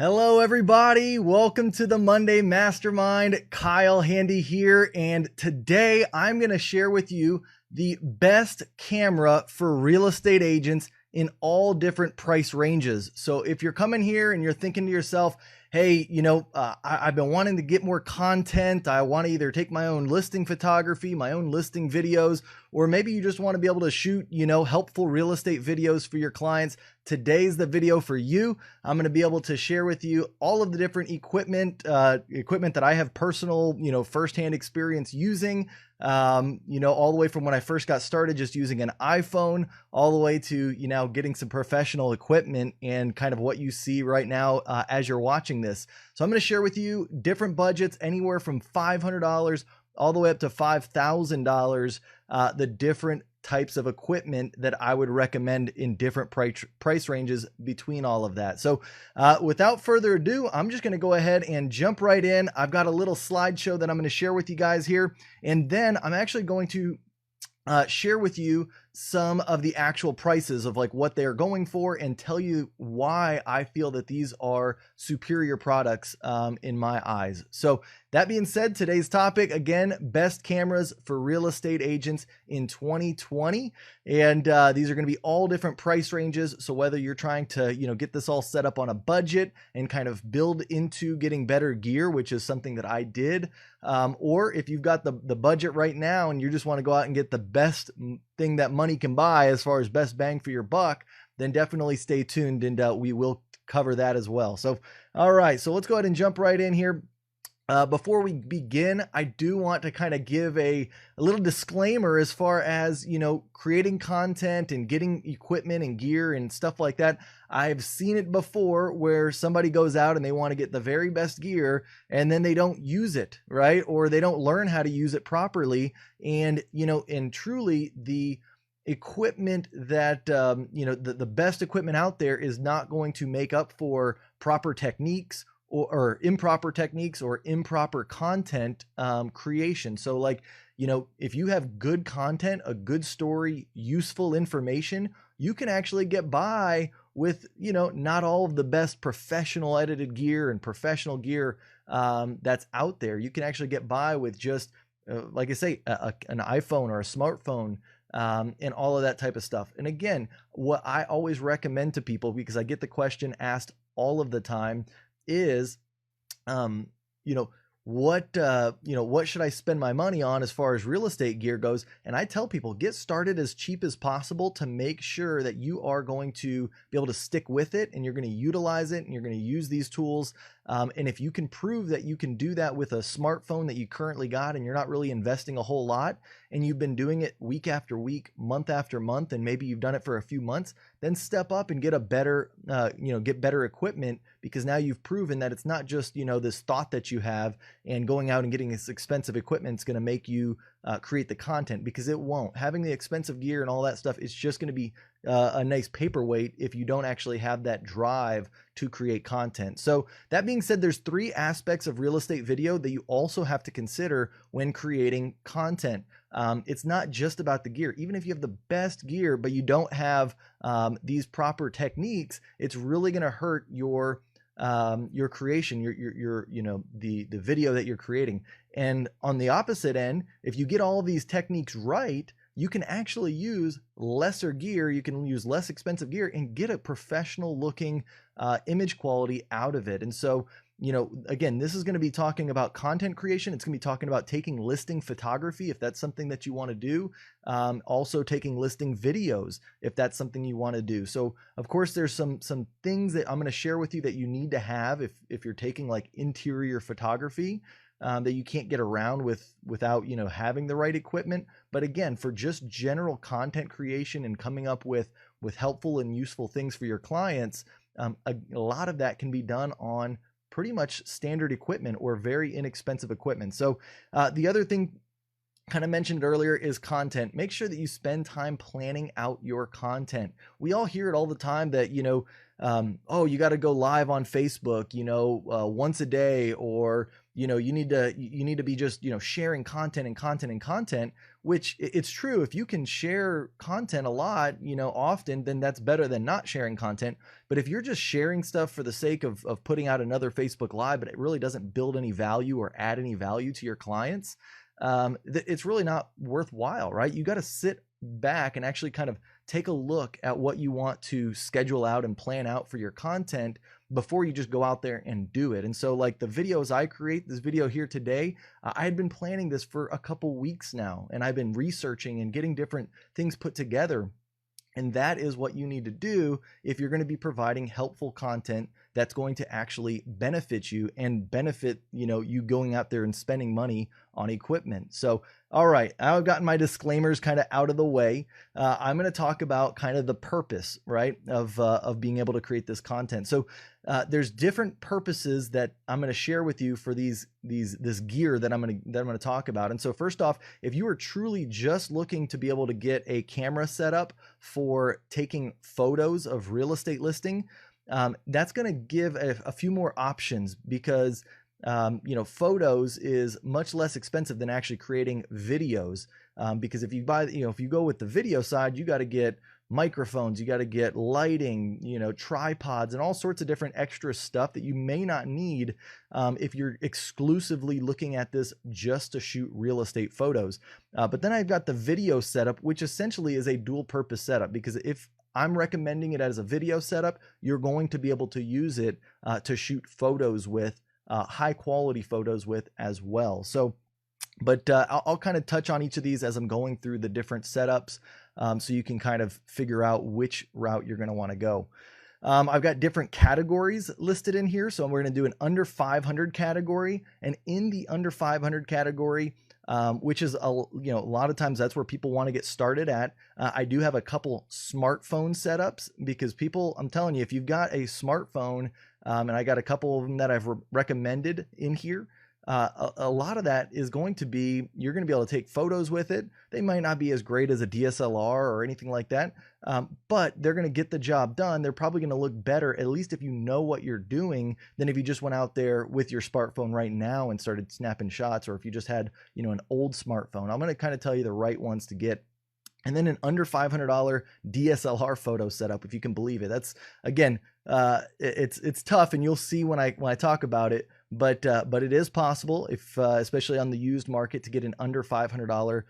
Hello, everybody. Welcome to the Monday Mastermind. Kyle Handy here. And today I'm going to share with you the best camera for real estate agents in all different price ranges. So if you're coming here and you're thinking to yourself, hey, I've been wanting to get more content. I want to either take my own listing photography, my own listing videos, or maybe you just want to be able to shoot, helpful real estate videos for your clients. Today's the video for you. I'm going to be able to share with you all of the different equipment that I have personal, firsthand experience using, all the way from when I first got started just using an iPhone all the way to, getting some professional equipment and kind of what you see right now as you're watching this. So I'm going to share with you different budgets, anywhere from $500 all the way up to $5,000, the different types of equipment that I would recommend in different price ranges between all of that. So without further ado, I'm just going to go ahead and jump right in. I've got a little slideshow that I'm going to share with you guys here. And then I'm actually going to share with you some of the actual prices of like what they're going for and tell you why I feel that these are superior products in my eyes. So that being said, today's topic, again, best cameras for real estate agents in 2020. And these are going to be all different price ranges. So whether you're trying to, get this all set up on a budget and kind of build into getting better gear, which is something that I did, or if you've got the budget right now and you just want to go out and get the best thing that money can buy as far as best bang for your buck, then definitely stay tuned and we will cover that as well. So, all right, so let's go ahead and jump right in here. Before we begin, I do want to kind of give a little disclaimer as far as, creating content and getting equipment and gear and stuff like that. I've seen it before where somebody goes out and they want to get the very best gear and then they don't use it, right? Or they don't learn how to use it properly. And, and truly the equipment that, the best equipment out there is not going to make up for proper techniques or improper techniques or improper content creation. So like, if you have good content, a good story, useful information, you can actually get by with, not all of the best professional edited gear and professional gear that's out there. You can actually get by with just, like I say, an iPhone or a smartphone and all of that type of stuff. And again, what I always recommend to people, because I get the question asked all of the time, is, what should I spend my money on as far as real estate gear goes? And I tell people, get started as cheap as possible to make sure that you are going to be able to stick with it and you're going to utilize it and you're going to use these tools. And if you can prove that you can do that with a smartphone that you currently got and you're not really investing a whole lot and you've been doing it week after week, month after month, and maybe you've done it for a few months, then step up and get a better, get better equipment, because now you've proven that it's not just, this thought that you have and going out and getting this expensive equipment is going to make you create the content, because it won't. Having the expensive gear and all that stuff is just going to be a nice paperweight if you don't actually have that drive to create content. So that being said, there's three aspects of real estate video that you also have to consider when creating content. It's not just about the gear. Even if you have the best gear, but you don't have these proper techniques, it's really going to hurt your creation, the video that you're creating. And on the opposite end, if you get all of these techniques right, you can actually use lesser gear, you can use less expensive gear and get a professional looking image quality out of it. And so, again, this is going to be talking about content creation. It's going to be talking about taking listing photography, if that's something that you want to do. Also taking listing videos, if that's something you want to do. So of course, there's some things that I'm going to share with you that you need to have if you're taking like interior photography, that you can't get around without, having the right equipment. But again, for just general content creation and coming up with helpful and useful things for your clients, a lot of that can be done on pretty much standard equipment or very inexpensive equipment. So the other thing kind of mentioned earlier, is content. Make sure that you spend time planning out your content. We all hear it all the time that, oh, you got to go live on Facebook, once a day, or, you need to be just, sharing content and content and content, which it's true. If you can share content a lot, often, then that's better than not sharing content. But if you're just sharing stuff for the sake of putting out another Facebook Live, but it really doesn't build any value or add any value to your clients, it's really not worthwhile, right? You got to sit back and actually kind of take a look at what you want to schedule out and plan out for your content before you just go out there and do it. And so, like the videos I create, this video here today, I had been planning this for a couple weeks now, and I've been researching and getting different things put together. And that is what you need to do if you're going to be providing helpful content that's going to actually benefit you and benefit, you going out there and spending money on equipment. So, all right, I've gotten my disclaimers kind of out of the way. I'm going to talk about kind of the purpose, right, of being able to create this content. So there's different purposes that I'm going to share with you for this gear that I'm going to talk about. And so first off, if you are truly just looking to be able to get a camera set up for taking photos of real estate listing, that's going to give a few more options, because photos is much less expensive than actually creating videos. Because if you buy, if you go with the video side, you got to get microphones, you got to get lighting, tripods, and all sorts of different extra stuff that you may not need if you're exclusively looking at this just to shoot real estate photos. But then I've got the video setup, which essentially is a dual purpose setup, because if I'm recommending it as a video setup, you're going to be able to use it to shoot photos with, high quality photos with as well. So, but I'll kind of touch on each of these as I'm going through the different setups, so you can kind of figure out which route you're going to want to go. I've got different categories listed in here. So we're going to do an under 500 category, and in the under 500 category, which is a lot of times that's where people want to get started at. I do have a couple smartphone setups, because people, I'm telling you, if you've got a smartphone, and I got a couple of them that I've recommended in here, a lot of that is going to be, you're going to be able to take photos with it. They might not be as great as a DSLR or anything like that, but they're going to get the job done. They're probably going to look better, at least if you know what you're doing, than if you just went out there with your smartphone right now and started snapping shots, or if you just had, an old smartphone. I'm going to kind of tell you the right ones to get. And then an under $500 DSLR photo setup, if you can believe it. That's, again, it's tough, and you'll see when I talk about it. But it is possible, if especially on the used market, to get an under $500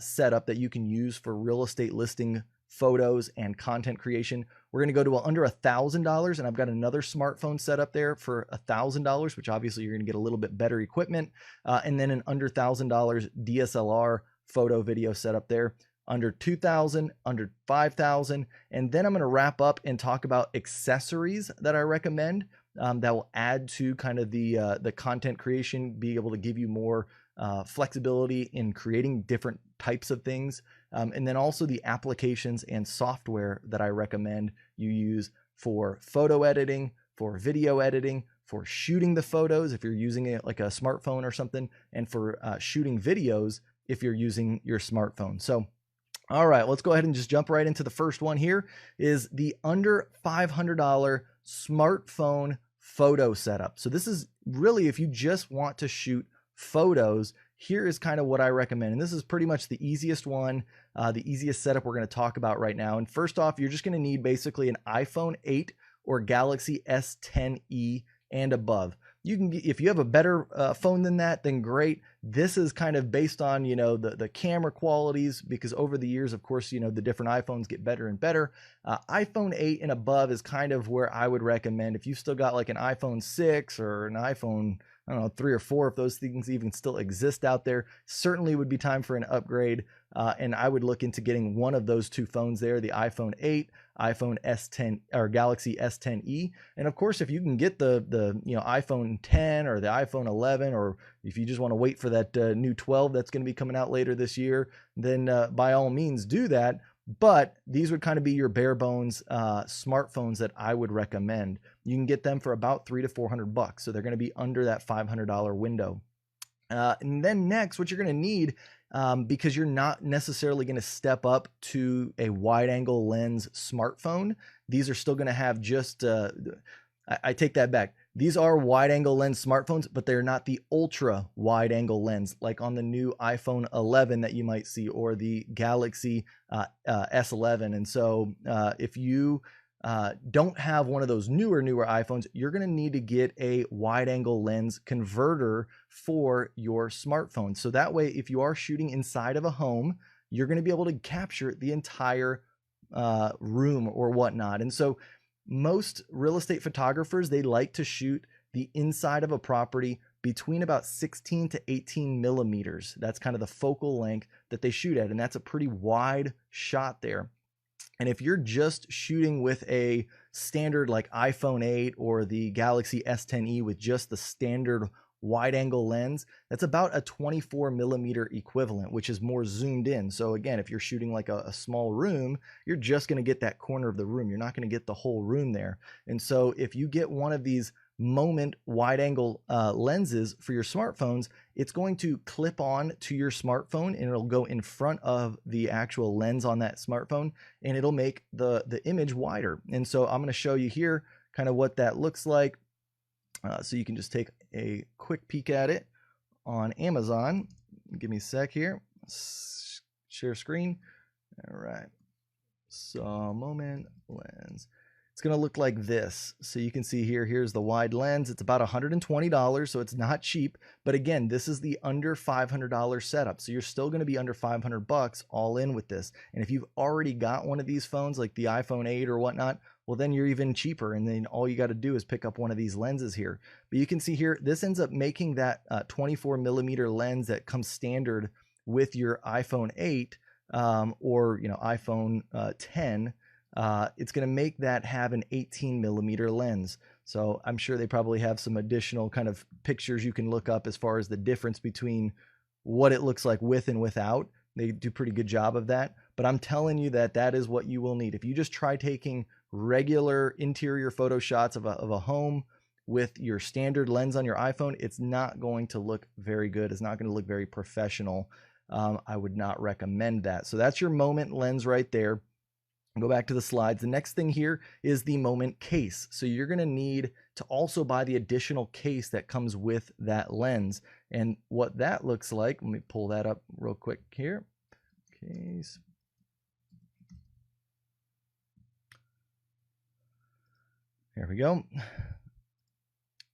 setup that you can use for real estate listing photos and content creation. We're going to go to under $1,000, and I've got another smartphone setup there for $1,000, which obviously you're going to get a little bit better equipment, and then an under $1,000 DSLR photo video setup there. Under 2,000, under 5,000, and then I'm going to wrap up and talk about accessories that I recommend that will add to kind of the content creation, be able to give you more flexibility in creating different types of things, and then also the applications and software that I recommend you use for photo editing, for video editing, for shooting the photos if you're using it like a smartphone or something, and for shooting videos if you're using your smartphone. So, all right, let's go ahead and just jump right into the first one. Here is the under $500 smartphone photo setup. So this is really, if you just want to shoot photos, here is kind of what I recommend. And this is pretty much the easiest one, the easiest setup we're going to talk about right now. And first off, you're just going to need basically an iPhone 8 or Galaxy S10e and above. You can, if you have a better phone than that, then great. This is kind of based on, the camera qualities, because over the years, of course, the different iPhones get better and better. iPhone 8 and above is kind of where I would recommend. If you've still got like an iPhone 6 or an iPhone, I don't know, 3 or 4, if those things even still exist out there, certainly would be time for an upgrade. And I would look into getting one of those two phones there, the iPhone 8, iPhone S10 or Galaxy S10e. And of course, if you can get the iPhone 10 or the iPhone 11, or if you just want to wait for that new 12 that's going to be coming out later this year, then by all means do that. But these would kind of be your bare bones smartphones that I would recommend. You can get them for about $300 to $400, so they're going to be under that $500 window. And then next, what you're going to need because you're not necessarily going to step up to a wide angle lens smartphone. These are still going to have just, I take that back. These are wide angle lens smartphones, but they're not the ultra wide angle lens like on the new iPhone 11 that you might see, or the Galaxy S11. And so if you don't have one of those newer iPhones, you're going to need to get a wide angle lens converter for your smartphone. So that way, if you are shooting inside of a home, you're going to be able to capture the entire room or whatnot. And so most real estate photographers, they like to shoot the inside of a property between about 16 to 18 millimeters. That's kind of the focal length that they shoot at. And that's a pretty wide shot there. And if you're just shooting with a standard like iPhone 8 or the Galaxy S10e with just the standard wide angle lens, that's about a 24 millimeter equivalent, which is more zoomed in. So again, if you're shooting like a small room, you're just going to get that corner of the room. You're not going to get the whole room there. And so if you get one of these Moment wide angle lenses for your smartphones, it's going to clip on to your smartphone and it'll go in front of the actual lens on that smartphone, and it'll make the image wider. And so I'm going to show you here kind of what that looks like. So you can just take a quick peek at it on Amazon. Give me a sec here. Share screen. All right. So Moment lens. It's going to look like this. So you can see here, here's the wide lens. It's about $120, so it's not cheap. But again, this is the under $500 setup. So you're still going to be under $500 all in with this. And if you've already got one of these phones like the iPhone 8 or whatnot, well, then you're even cheaper. And then all you got to do is pick up one of these lenses here. But you can see here, this ends up making that 24 millimeter lens that comes standard with your iPhone 8 or iPhone 10. It's going to make that have an 18 millimeter lens. So I'm sure they probably have some additional kind of pictures you can look up as far as the difference between what it looks like with and without. They do a pretty good job of that. But I'm telling you that that is what you will need. If you just try taking regular interior photo shots of a home with your standard lens on your iPhone, it's not going to look very good. It's not going to look very professional. I would not recommend that. So that's your Moment lens right there. Go back to the slides. The next thing here is the Moment case. So you're going to need to also buy the additional case that comes with that lens. And what that looks like, let me pull that up real quick here. Case. There we go.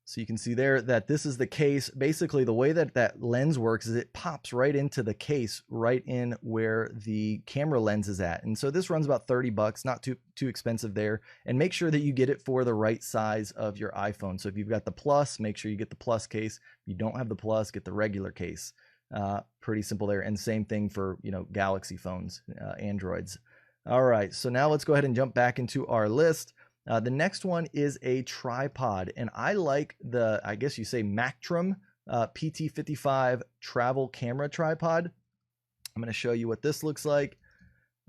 So you can see there that this is the case. Basically, the way that that lens works is it pops right into the case, right in where the camera lens is at. And so this runs about $30, not too expensive there. And make sure that you get it for the right size of your iPhone. So if you've got the Plus, make sure you get the Plus case. If you don't have the Plus, get the regular case. Pretty simple there. And same thing for, Galaxy phones, Androids. All right, so now let's go ahead and jump back into our list. The next one is a tripod, and I like the, I guess you say, Mactrum PT55 travel camera tripod. I'm going to show you what this looks like.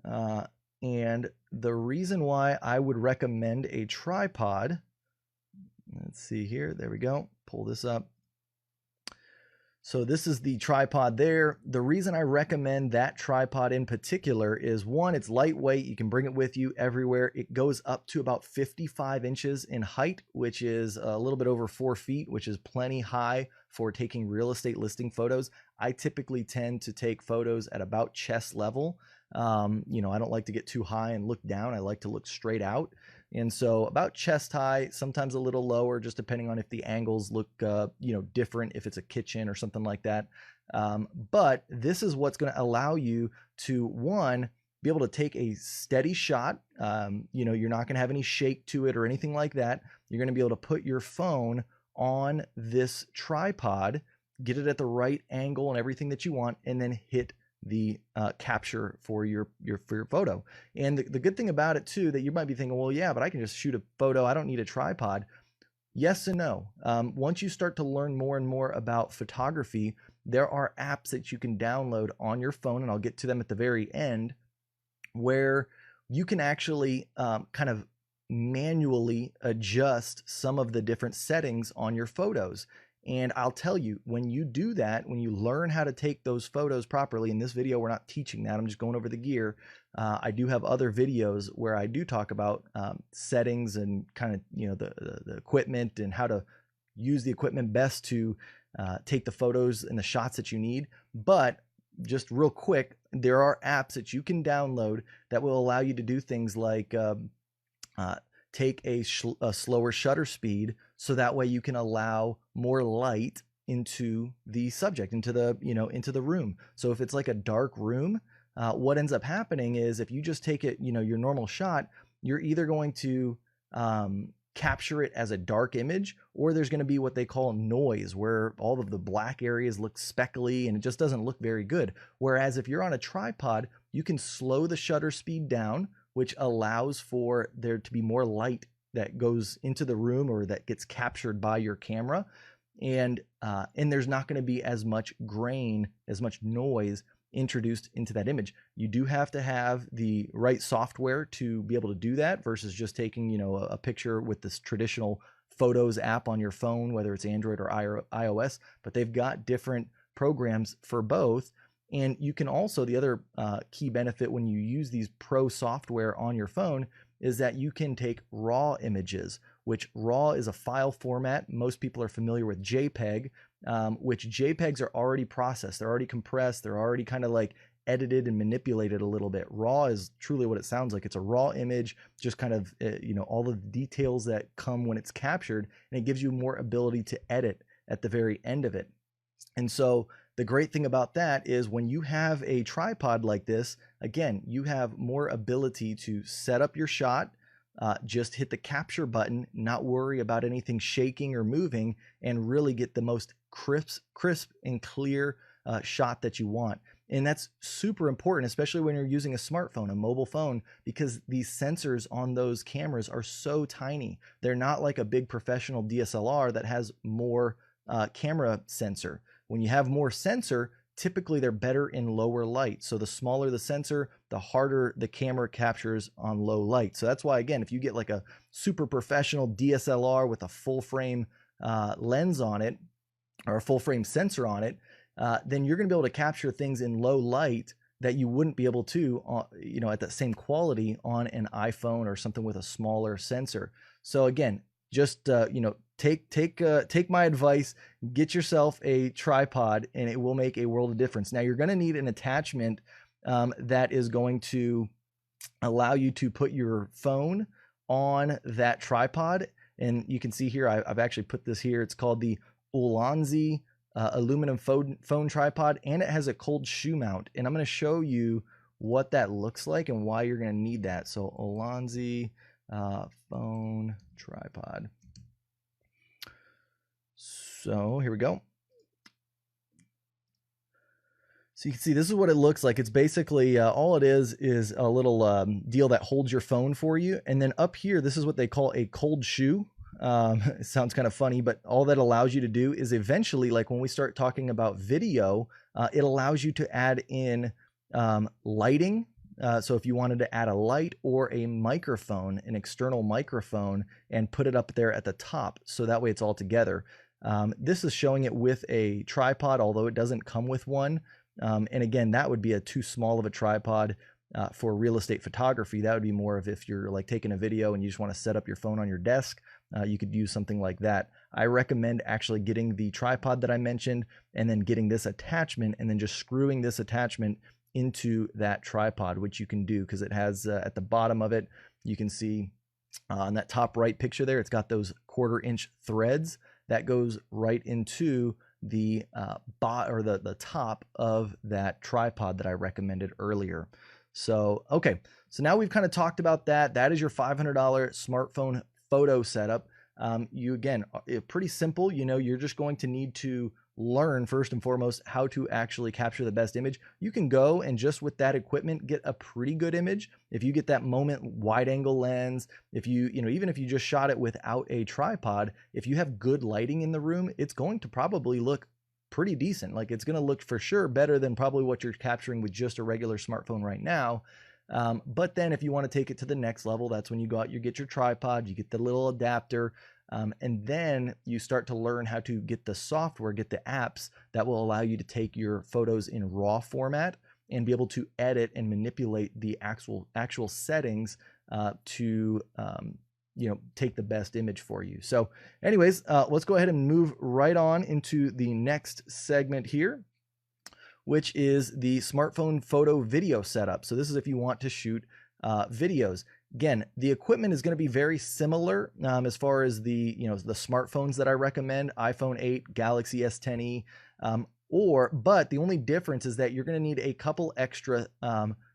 And the reason why I would recommend a tripod, let's see here, there we go, pull this up. So this is the tripod there. The reason I recommend that tripod in particular is, one, it's lightweight. You can bring it with you everywhere. It goes up to about 55 inches in height, which is a little bit over 4 feet, which is plenty high for taking real estate listing photos. I typically tend to take photos at about chest level. I don't like to get too high and look down. I like to look straight out. And so about chest high, sometimes a little lower, just depending on if the angles look, different, if it's a kitchen or something like that. But this is what's going to allow you to, one, be able to take a steady shot. You're not going to have any shake to it or anything like that. You're going to be able to put your phone on this tripod, get it at the right angle and everything that you want, and then hit the capture for your photo. And the good thing about it too, that you might be thinking, well, yeah, but I can just shoot a photo. I don't need a tripod. Yes and no. Once you start to learn more and more about photography, there are apps that you can download on your phone, and I'll get to them at the very end, where you can actually kind of manually adjust some of the different settings on your photos. And I'll tell you, when you do that, when you learn how to take those photos properly, in this video, we're not teaching that. I'm just going over the gear. I do have other videos where I do talk about settings and kind of, the equipment and how to use the equipment best to take the photos and the shots that you need. But just real quick, there are apps that you can download that will allow you to do things like take a slower shutter speed, so that way you can allow more light into the subject, into the room. So if it's like a dark room, what ends up happening is if you just take it, your normal shot, you're either going to capture it as a dark image, or there's going to be what they call noise, where all of the black areas look speckly and it just doesn't look very good. Whereas if you're on a tripod, you can slow the shutter speed down, which allows for there to be more light that goes into the room or that gets captured by your camera. And there's not going to be as much grain, as much noise introduced into that image. You do have to have the right software to be able to do that versus just taking, a picture with this traditional Photos app on your phone, whether it's Android or iOS, but they've got different programs for both. And you can also, the other key benefit when you use these pro software on your phone is that you can take raw images, which raw is a file format. Most people are familiar with JPEG, which JPEGs are already processed. They're already compressed. They're already kind of like edited and manipulated a little bit. Raw is truly what it sounds like. It's a raw image, just kind of, all the details that come when it's captured, and it gives you more ability to edit at the very end of it. And so the great thing about that is when you have a tripod like this, again, you have more ability to set up your shot, just hit the capture button, not worry about anything shaking or moving, and really get the most crisp and clear shot that you want. And that's super important, especially when you're using a smartphone, a mobile phone, because these sensors on those cameras are so tiny. They're not like a big professional DSLR that has more camera sensor. When you have more sensor, typically they're better in lower light. So the smaller the sensor, the harder the camera captures on low light. So that's why, again, if you get like a super professional DSLR with a full frame lens on it, or a full frame sensor on it, then you're going to be able to capture things in low light that you wouldn't be able to, at that same quality on an iPhone or something with a smaller sensor. So again, just take my advice, get yourself a tripod, and it will make a world of difference. Now you're going to need an attachment that is going to allow you to put your phone on that tripod. And you can see here, I've actually put this here. It's called the Ulanzi aluminum phone tripod, and it has a cold shoe mount. And I'm going to show you what that looks like and why you're going to need that. So Ulanzi phone tripod. So here we go. So you can see this is what it looks like. It's basically all it is a little deal that holds your phone for you. And then up here, this is what they call a cold shoe. It sounds kind of funny, but all that allows you to do is eventually, like when we start talking about video, it allows you to add in lighting. So if you wanted to add a light or a microphone, an external microphone, and put it up there at the top, so that way it's all together. This is showing it with a tripod, although it doesn't come with one. And again, that would be too small of a tripod for real estate photography. That would be more of if you're like taking a video and you just want to set up your phone on your desk, you could use something like that. I recommend actually getting the tripod that I mentioned and then getting this attachment and then just screwing this attachment into that tripod, which you can do because it has at the bottom of it, you can see on that top right picture there, it's got those 1/4 inch threads that goes right into the the top of that tripod that I recommended earlier. So, okay. So now we've kind of talked about that. That is your $500 smartphone photo setup. You again, pretty simple. You're just going to need to learn first and foremost how to actually capture the best image. You can go and just with that equipment get a pretty good image. If you get that moment wide angle lens, if even if you just shot it without a tripod, if you have good lighting in the room, it's going to probably look pretty decent. Like it's going to look for sure better than probably what you're capturing with just a regular smartphone right now. But then if you want to take it to the next level, that's when you go out, you get your tripod, you get the little adapter, And then you start to learn how to get the software, get the apps that will allow you to take your photos in RAW format and be able to edit and manipulate the actual settings to take the best image for you. So anyways, let's go ahead and move right on into the next segment here, which is the smartphone photo video setup. So this is if you want to shoot videos. Again, the equipment is going to be very similar as far as the smartphones that I recommend: iPhone 8, Galaxy S10e, but the only difference is that you're going to need a couple extra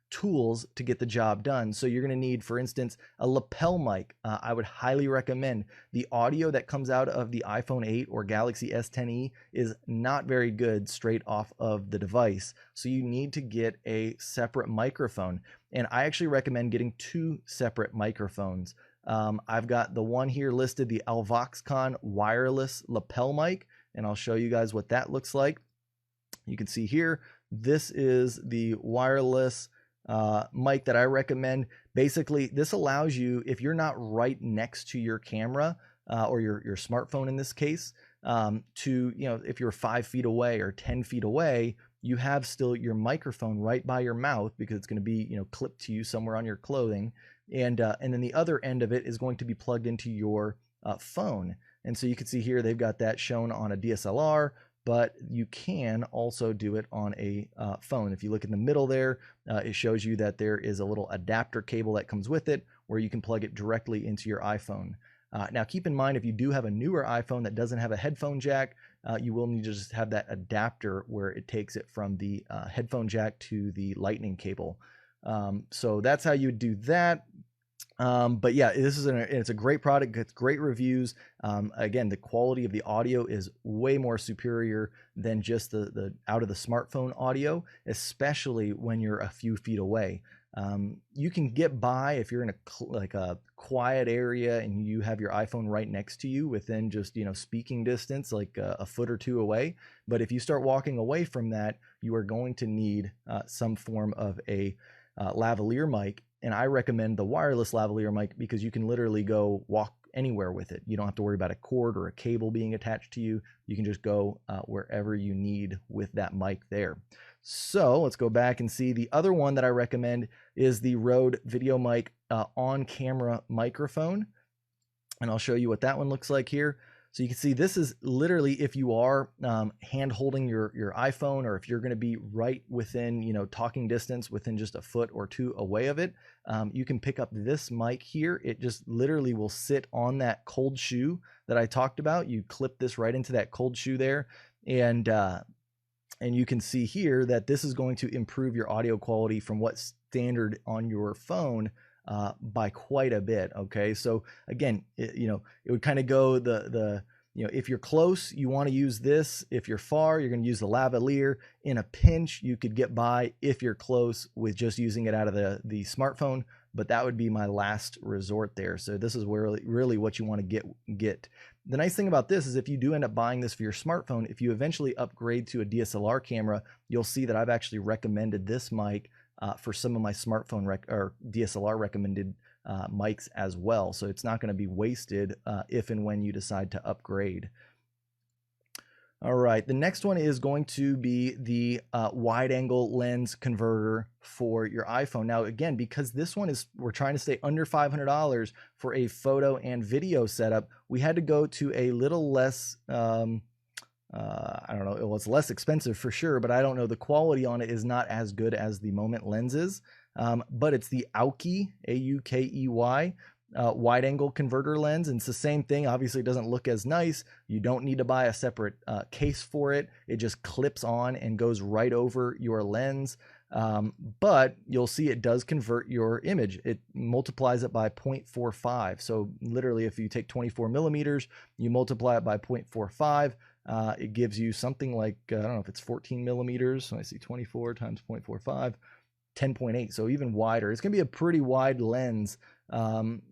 tools to get the job done. So you're going to need, for instance, a lapel mic. I would highly recommend. The audio that comes out of the iPhone 8 or Galaxy S10e is not very good straight off of the device. So you need to get a separate microphone. And I actually recommend getting 2 separate microphones. I've got the one here listed, the Alvoxcon wireless lapel mic, and I'll show you guys what that looks like. You can see here, this is the wireless mic that I recommend. Basically, this allows you, if you're not right next to your camera or your smartphone in this case, to, if you're 5 feet away or 10 feet away, you have still your microphone right by your mouth because it's going to be, clipped to you somewhere on your clothing. And then the other end of it is going to be plugged into your phone. And so you can see here, they've got that shown on a DSLR, but you can also do it on a phone. If you look in the middle there, it shows you that there is a little adapter cable that comes with it where you can plug it directly into your iPhone. Now keep in mind, if you do have a newer iPhone that doesn't have a headphone jack, you will need to just have that adapter where it takes it from the headphone jack to the lightning cable. So that's how you would do that. But yeah, it's a great product, gets great reviews. Again, the quality of the audio is way more superior than just the out of the smartphone audio, especially when you're a few feet away. You can get by if you're in a quiet area and you have your iPhone right next to you within just speaking distance, like a foot or 2 away. But if you start walking away from that, you are going to need some form of a lavalier mic. And I recommend the wireless lavalier mic because you can literally go walk anywhere with it. You don't have to worry about a cord or a cable being attached to you. You can just go wherever you need with that mic there. So let's go back and see. The other one that I recommend is the Rode VideoMic on-camera microphone. And I'll show you what that one looks like here. So you can see this is literally if you are hand holding your iPhone, or if you're going to be right within, talking distance within just a foot or 2 away of it, you can pick up this mic here. It just literally will sit on that cold shoe that I talked about. You clip this right into that cold shoe there, and you can see here that this is going to improve your audio quality from what's standard on your phone by quite a bit. Okay, so again, it would kind of go if you're close, you want to use this. If you're far, you're going to use the lavalier. In a pinch, you could get by if you're close with just using it out of the smartphone, but that would be my last resort there. So this is where really what you want to get. The nice thing about this is if you do end up buying this for your smartphone, if you eventually upgrade to a DSLR camera, you'll see that I've actually recommended this mic for some of my smartphone or DSLR recommended mics as well. So it's not going to be wasted if and when you decide to upgrade. All right, the next one is going to be the wide angle lens converter for your iPhone. Now, again, because this one we're trying to stay under $500 for a photo and video setup, we had to go to a little less, I don't know, well, it's less expensive for sure, but I don't know, the quality on it is not as good as the Moment lenses, but it's the Aukey, A-U-K-E-Y, wide angle converter lens, and it's the same thing. Obviously it doesn't look as nice. You don't need to buy a separate case for it. It just clips on and goes right over your lens, but you'll see it does convert your image. It multiplies it by 0.45. So literally if you take 24 millimeters, you multiply it by 0.45, it gives you something like, I don't know if it's 14 millimeters. So I see 24 times 0.45, 10.8. So even wider. It's going to be a pretty wide lens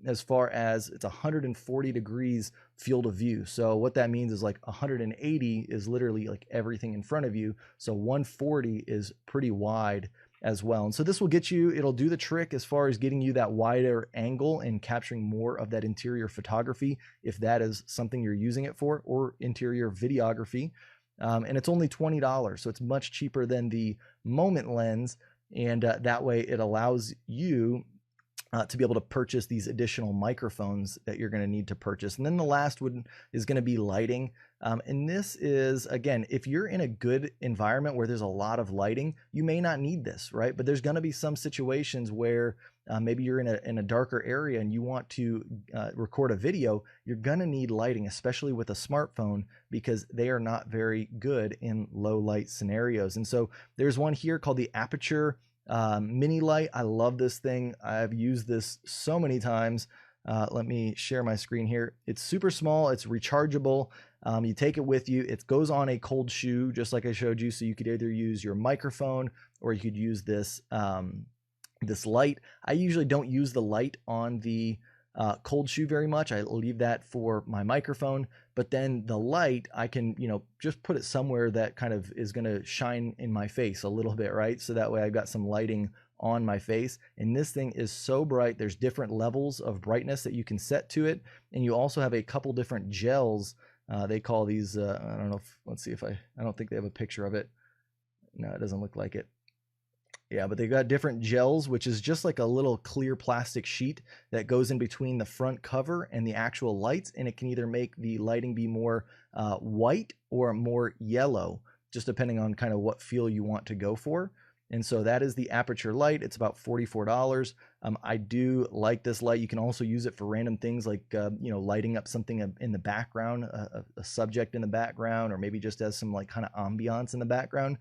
as far as it's 140 degrees field of view. So what that means is like 180 is literally like everything in front of you. So 140 is pretty wide. as well. And so this will get you, it'll do the trick as far as getting you that wider angle and capturing more of that interior photography, if that is something you're using it for, or interior videography. And it's only $20, so it's much cheaper than the Moment lens. And that way it allows you to be able to purchase these additional microphones that you're going to need to purchase. And then the last one is going to be lighting. And this is, again, if you're in a good environment where there's a lot of lighting, you may not need this, right? But there's going to be some situations where maybe you're in a darker area and you want to record a video. You're going to need lighting, especially with a smartphone, because they are not very good in low light scenarios. And so there's one here called the Aperture mini light. I love this thing. I've used this so many times. Let me share my screen here. It's super small. It's rechargeable. You take it with you. It goes on a cold shoe, just like I showed you. So you could either use your microphone or you could use this this light. I usually don't use the light on the cold shoe very much. I leave that for my microphone, but then the light, I can, just put it somewhere that kind of is going to shine in my face a little bit, right? So that way I've got some lighting on my face. And this thing is so bright. There's different levels of brightness that you can set to it. And you also have a couple different gels. They call these, I don't know if, let's see if I don't think they have a picture of it. No, it doesn't look like it. Yeah, but they've got different gels, which is just like a little clear plastic sheet that goes in between the front cover and the actual lights, and it can either make the lighting be more white or more yellow, just depending on kind of what feel you want to go for. And so that is the Aperture light. It's about $44. I do like this light. You can also use it for random things like, lighting up something in the background, a subject in the background, or maybe just as some like kind of ambiance in the background.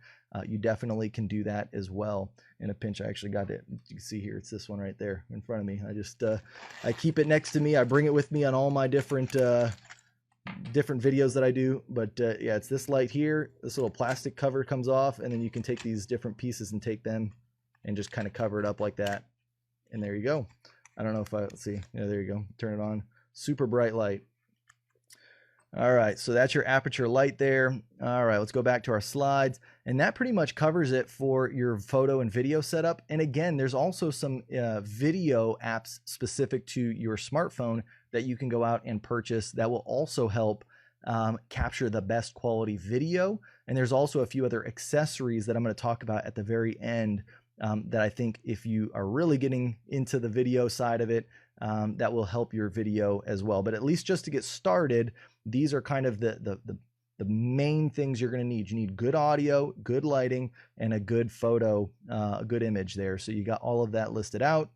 You definitely can do that as well. In a pinch, I actually got it. You can see here, it's this one right there in front of me. I just, I keep it next to me. I bring it with me on all my different videos that I do. But yeah, it's this light here. This little plastic cover comes off, and then you can take these different pieces and take them and just kind of cover it up like that. And there you go. I don't know if let's see. Yeah, there you go. Turn it on. Super bright light. All right, so that's your Aperture light there. All right, let's go back to our slides. And that pretty much covers it for your photo and video setup. And again, there's also some video apps specific to your smartphone that you can go out and purchase that will also help capture the best quality video. And there's also a few other accessories that I'm going to talk about at the very end that I think if you are really getting into the video side of it, that will help your video as well. But at least just to get started, these are kind of the main things you're going to need. You need good audio, good lighting, and a good photo, a good image there. So you got all of that listed out,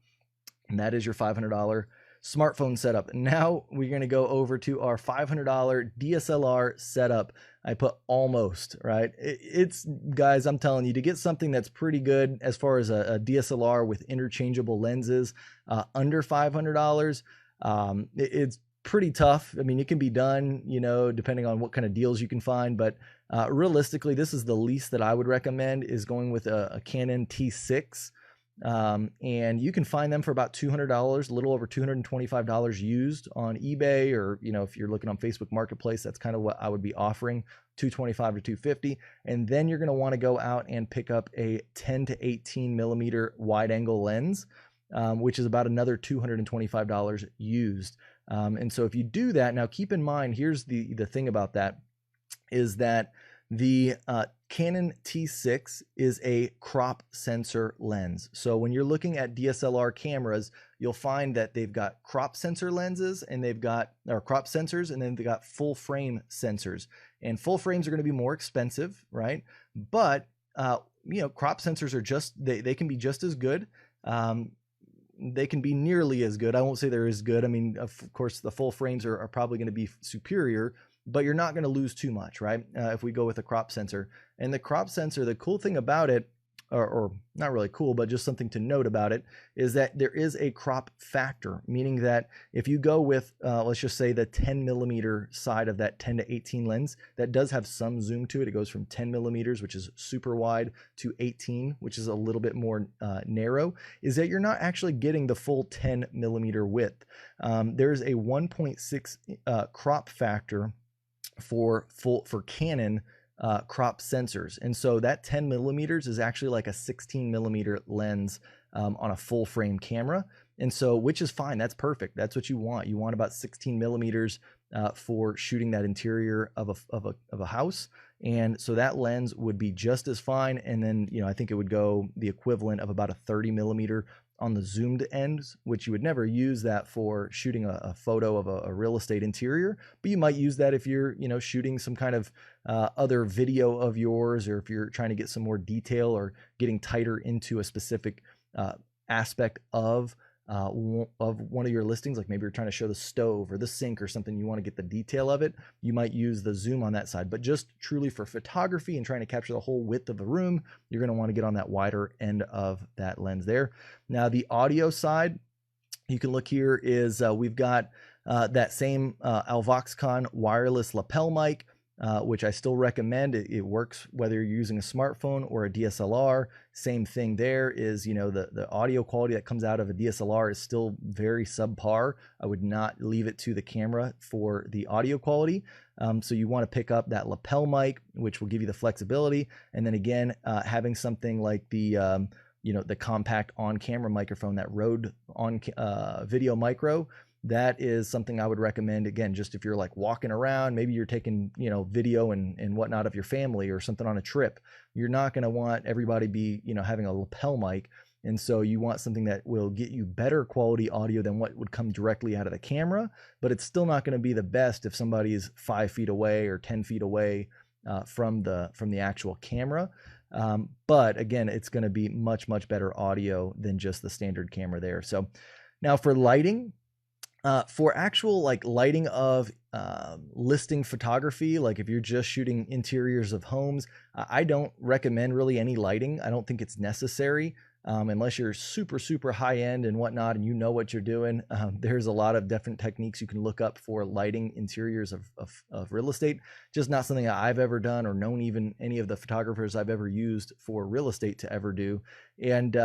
and that is your $500 smartphone setup. Now we're going to go over to our $500 DSLR setup. I put almost, right? It's, guys, I'm telling you, to get something that's pretty good as far as a DSLR with interchangeable lenses under $500, it's pretty tough. I mean, it can be done, depending on what kind of deals you can find, but realistically, this is the least that I would recommend, is going with a Canon T6. And you can find them for about $200, a little over $225 used on eBay, or if you're looking on Facebook Marketplace, that's kind of what I would be offering, $225 to $250. And then you're going to want to go out and pick up a 10 to 18 millimeter wide angle lens, which is about another $225 used. And so if you do that, now keep in mind, here's the thing about that, is that the Canon T6 is a crop sensor lens. So when you're looking at DSLR cameras, you'll find that they've got crop sensor lenses, and they've got, or crop sensors, and then they've got full frame sensors. And full frames are going to be more expensive, right? But crop sensors are just, they can be just as good. They can be nearly as good. I won't say they're as good. I mean, of course, the full frames are probably going to be superior, but you're not going to lose too much, right? If we go with a crop sensor. And the crop sensor, the cool thing about it, or not really cool, but just something to note about it, is that there is a crop factor, meaning that if you go with, let's just say the 10 millimeter side of that 10 to 18 lens, that does have some zoom to it. It goes from 10 millimeters, which is super wide, to 18, which is a little bit more narrow, is that you're not actually getting the full 10 millimeter width. There's a 1.6 crop factor for Canon crop sensors. And so that 10 millimeters is actually like a 16 millimeter lens on a full frame camera. And so, which is fine. That's perfect. That's what you want. You want about 16 millimeters for shooting that interior of a house. And so that lens would be just as fine. And then, I think it would go the equivalent of about a 30 millimeter on the zoomed ends, which you would never use that for shooting a photo of a real estate interior, but you might use that if you're, shooting some kind of other video of yours, or if you're trying to get some more detail or getting tighter into a specific aspect of one of your listings, like maybe you're trying to show the stove or the sink or something, you want to get the detail of it, you might use the zoom on that side. But just truly for photography and trying to capture the whole width of a room, you're going to want to get on that wider end of that lens there. Now the audio side, you can look here, is we've got that same Alvoxcon wireless lapel mic, which I still recommend. It works whether you're using a smartphone or a DSLR. Same thing there is, the audio quality that comes out of a DSLR is still very subpar. I would not leave it to the camera for the audio quality. So you want to pick up that lapel mic, which will give you the flexibility. And then again, having something like the the compact on-camera microphone, that Rode on Video Micro. That is something I would recommend, again, just if you're like walking around, maybe you're taking, video and whatnot of your family or something on a trip. You're not going to want everybody be, having a lapel mic. And so you want something that will get you better quality audio than what would come directly out of the camera, but it's still not going to be the best if somebody is 5 feet away or 10 feet away from the actual camera. But again, it's going to be much, much better audio than just the standard camera there. So now for lighting, for actual like lighting of listing photography, like if you're just shooting interiors of homes, I don't recommend really any lighting. I don't think it's necessary unless you're super, super high end and whatnot and you know what you're doing. There's a lot of different techniques you can look up for lighting interiors of real estate. Just not something I've ever done or known even any of the photographers I've ever used for real estate to ever do. And,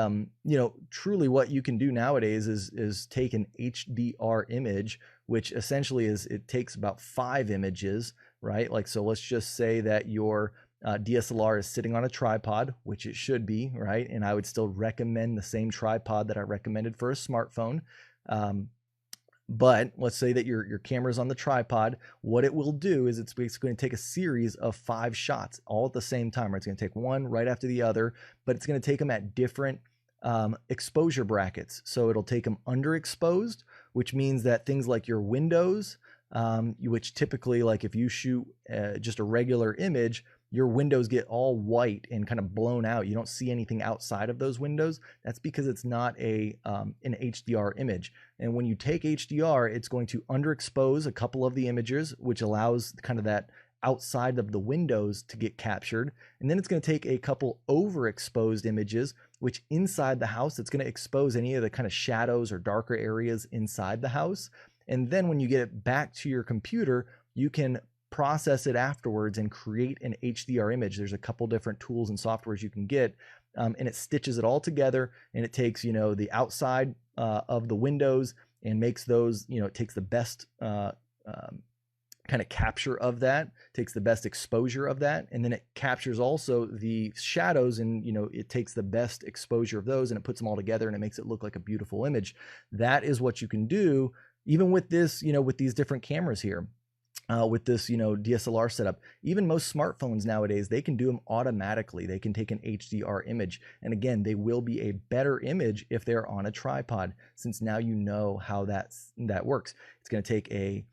truly what you can do nowadays is take an HDR image, which essentially it takes about 5 images, right? Like, so let's just say that your DSLR is sitting on a tripod, which it should be, right? And I would still recommend the same tripod that I recommended for a smartphone. But let's say that your camera's on the tripod. What it will do is it's basically going to take a series of 5 shots all at the same time. Right? It's going to take one right after the other, but it's going to take them at different exposure brackets. So it'll take them underexposed, which means that things like your windows, which typically, like if you shoot just a regular image, your windows get all white and kind of blown out. You don't see anything outside of those windows. That's because it's not an HDR image. And when you take HDR, it's going to underexpose a couple of the images, which allows kind of that outside of the windows to get captured. And then it's going to take a couple overexposed images, which inside the house, it's going to expose any of the kind of shadows or darker areas inside the house. And then when you get it back to your computer, you can process it afterwards and create an HDR image. There's a couple different tools and softwares you can get, and it stitches it all together, and it takes, the outside of the windows and makes those, it takes the best kind of capture of that, takes the best exposure of that, and then it captures also the shadows, and it takes the best exposure of those and it puts them all together and it makes it look like a beautiful image. That is what you can do even with this, with these different cameras here. With this, DSLR setup. Even most smartphones nowadays, they can do them automatically. They can take an HDR image. And again, they will be a better image if they're on a tripod, since now you know how that works. It's going to take a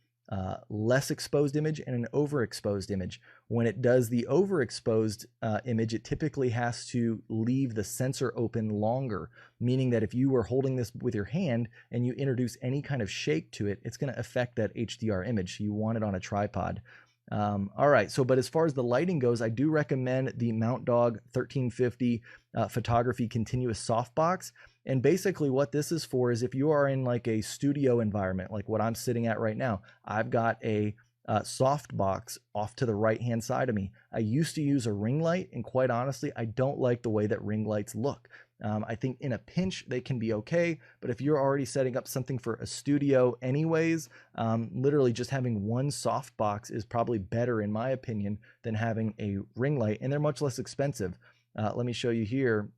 less exposed image and an overexposed image. When it does the overexposed image, it typically has to leave the sensor open longer, meaning that if you were holding this with your hand and you introduce any kind of shake to it, it's going to affect that HDR image. So you want it on a tripod. All right, but as far as the lighting goes, I do recommend the Mount Dog 1350 Photography Continuous Softbox. And basically what this is for is if you are in like a studio environment, like what I'm sitting at right now, I've got a softbox off to the right-hand side of me. I used to use a ring light, and quite honestly, I don't like the way that ring lights look. I think in a pinch they can be okay, but if you're already setting up something for a studio anyways, literally just having one softbox is probably better in my opinion than having a ring light, and they're much less expensive. Let me show you here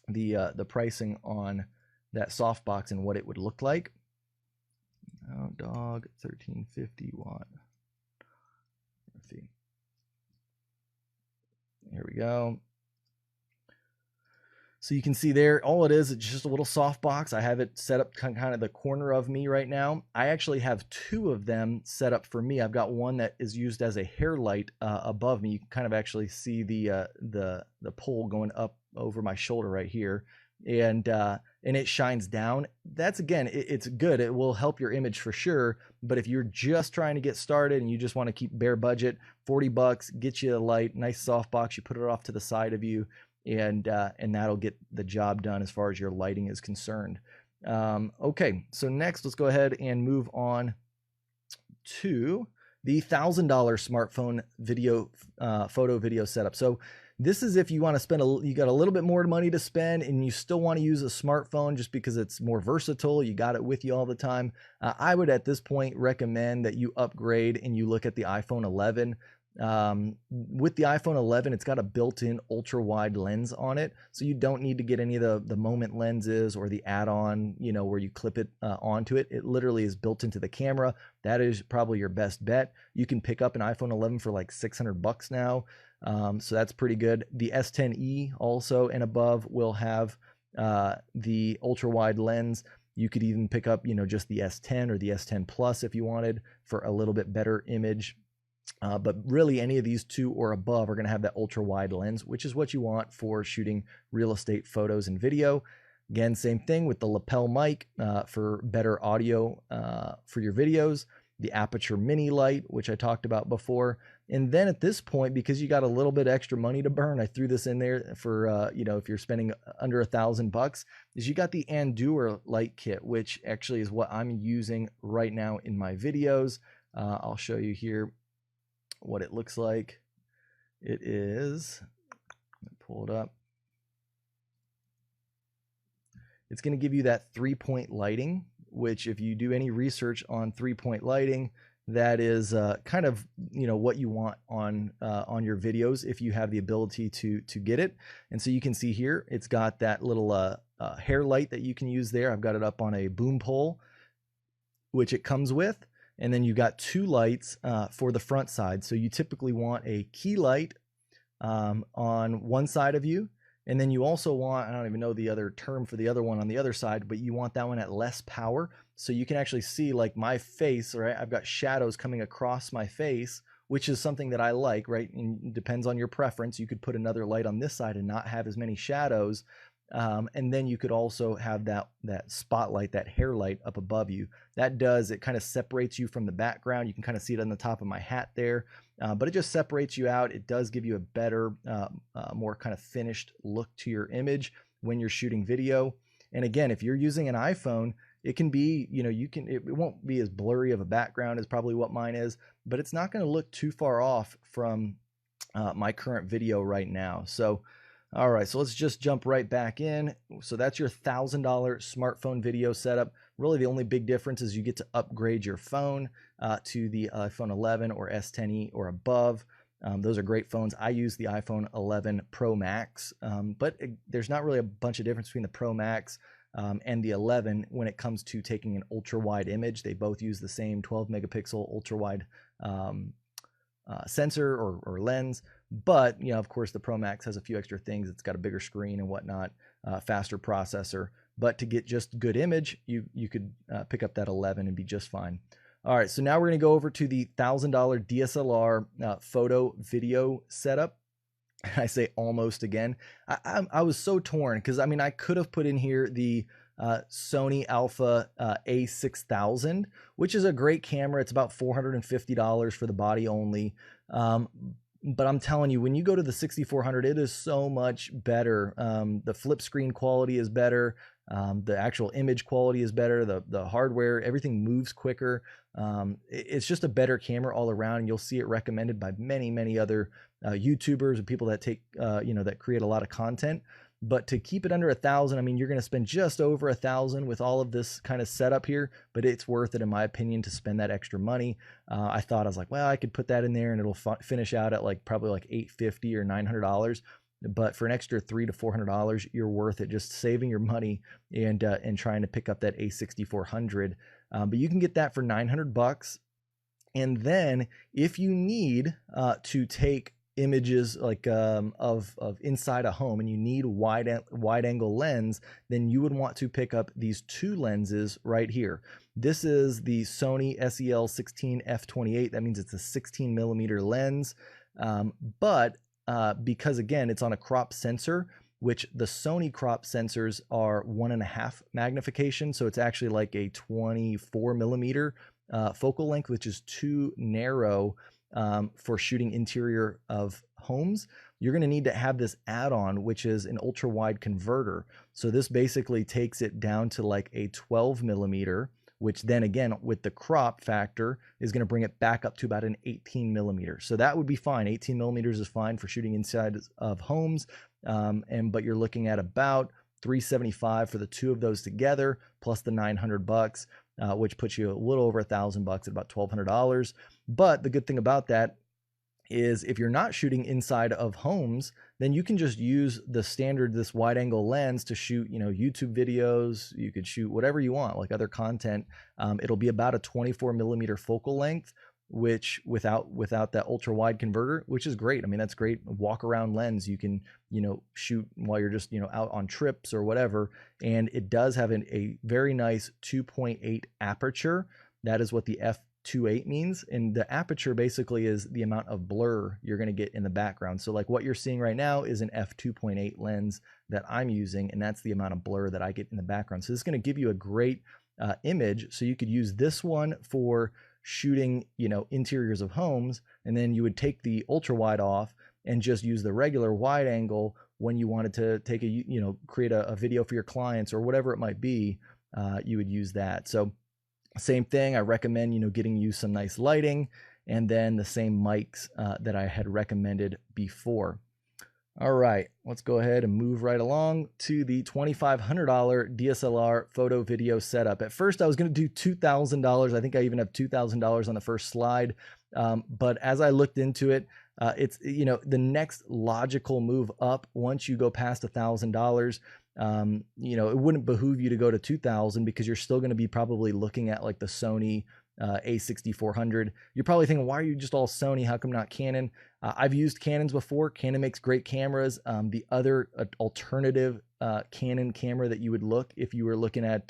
the pricing on that softbox and what it would look like. Oh, dog, 1350 watt. Let's see. Here we go. So you can see there, all it is, it's just a little softbox. I have it set up kind of the corner of me right now. I actually have two of them set up for me. I've got one that is used as a hair light above me. You can kind of actually see the pole going up over my shoulder right here, and it shines down. That's, again, it's good. It will help your image for sure. But if you're just trying to get started and you just want to keep bare budget, 40 bucks, get you a light, nice softbox. You put it off to the side of you, and that'll get the job done as far as your lighting is concerned. Okay, so next let's go ahead and move on to the $1,000 smartphone video photo video setup. So this is if you want to spend you got a little bit more money to spend and you still want to use a smartphone just because it's more versatile, you got it with you all the time. I would at this point recommend that you upgrade and you look at the iPhone 11. With the iPhone 11, it's got a built-in ultra wide lens on it, so you don't need to get any of the moment lenses or the add-on, you know, where you clip it onto it. It literally is built into the camera. That is probably your best bet. You can pick up an iPhone 11 for like 600 bucks now, so that's pretty good. The S10e also and above will have the ultra wide lens. You could even pick up, you know, just the S10 or the S10 Plus if you wanted for a little bit better image. But really any of these two or above are going to have that ultra wide lens, which is what you want for shooting real estate photos and video. Again, same thing with the lapel mic for better audio for your videos, the aperture mini light, which I talked about before. And then at this point, because you got a little bit extra money to burn, I threw this in there for, you know, if you're spending under $1,000, is you got the Anduril light kit, which actually is what I'm using right now in my videos. I'll show you here what it looks like. It is, let me pull it up. It's going to give you that 3-point lighting, which if you do any research on 3-point lighting, that is kind of, you know, what you want on your videos if you have the ability to get it. And so you can see here, it's got that little hair light that you can use there. I've got it up on a boom pole, which it comes with. And then you got two lights for the front side. So you typically want a key light on one side of you. And then you also want, I don't even know the other term for the other one on the other side, but you want that one at less power. So you can actually see like my face, right? I've got shadows coming across my face, which is something that I like, right? And it depends on your preference. You could put another light on this side and not have as many shadows. And then you could also have that spotlight, that hair light up above you. That does, it kind of separates you from the background. You can kind of see it on the top of my hat there, but it just separates you out. It does give you a better, more kind of finished look to your image when you're shooting video. And again, if you're using an iPhone, it can be, you know, it won't be as blurry of a background as probably what mine is, but it's not going to look too far off from my current video right now. So all right, so let's just jump right back in. So that's your $1,000 smartphone video setup. Really the only big difference is you get to upgrade your phone to the iPhone 11 or S10e or above. Those are great phones. I use the iPhone 11 Pro Max, but there's not really a bunch of difference between the Pro Max and the 11 when it comes to taking an ultra wide image. They both use the same 12 megapixel ultra wide sensor or lens. But, you know, of course, the Pro Max has a few extra things. It's got a bigger screen and whatnot, faster processor. But to get just good image, you could pick up that 11 and be just fine. All right, so now we're going to go over to the $1,000 DSLR photo video setup. I say almost again. I was so torn because, I mean, I could have put in here the Sony Alpha A6000, which is a great camera. It's about $450 for the body only. But I'm telling you, when you go to the 6400, it is so much better. The flip screen quality is better. The actual image quality is better. The hardware, everything moves quicker. It's just a better camera all around. And you'll see it recommended by many other YouTubers and people that take, you know, that create a lot of content. But to keep it under 1,000, I mean, you're going to spend just over 1,000 with all of this kind of setup here, but it's worth it in my opinion to spend that extra money. I was like, well, I could put that in there and it'll finish out at like probably like $850 or $900. But for an extra $300 to $400, you're worth it, just saving your money and trying to pick up that A6400. But you can get that for $900. And then if you need to take images like of inside a home and you need wide angle lens, then you would want to pick up these two lenses right here. This is the Sony SEL16 f/28. That means it's a 16 millimeter lens, but because again it's on a crop sensor, which the Sony crop sensors are 1.5 magnification, so it's actually like a 24 millimeter focal length, which is too narrow for shooting interior of homes. You're going to need to have this add-on, which is an ultra wide converter. So this basically takes it down to like a 12 millimeter, which then again with the crop factor is going to bring it back up to about an 18 millimeter. So that would be fine. 18 millimeters is fine for shooting inside of homes. But you're looking at about $375 for the two of those together, plus the $900, which puts you a little over $1,000 at about $1,200. But the good thing about that is if you're not shooting inside of homes, then you can just use the standard, this wide angle lens to shoot, YouTube videos. You could shoot whatever you want, like other content. It'll be about a 24 millimeter focal length, which without that ultra wide converter, which is great. I mean, that's great walk around lens. You can, shoot while you're just, out on trips or whatever. And it does have a very nice 2.8 aperture. That is what the f/28 means. And the aperture basically is the amount of blur you're going to get in the background. So like what you're seeing right now is an f/2.8 lens that I'm using, and that's the amount of blur that I get in the background. So this is going to give you a great image. So you could use this one for shooting, interiors of homes, and then you would take the ultra wide off and just use the regular wide angle when you wanted to take create a video for your clients or whatever it might be. You would use that. So same thing, I recommend, getting you some nice lighting, and then the same mics that I had recommended before. All right, let's go ahead and move right along to the $2,500 DSLR photo video setup. At first I was going to do $2,000. I think I even have $2,000 on the first slide. But as I looked into it, it's, the next logical move up once you go past $1,000. It wouldn't behoove you to go to 2,000 because you're still going to be probably looking at like the Sony A6400. You're probably thinking, why are you just all Sony? How come not Canon? I've used Canons before. Canon makes great cameras. The other alternative Canon camera that you would look if you were looking at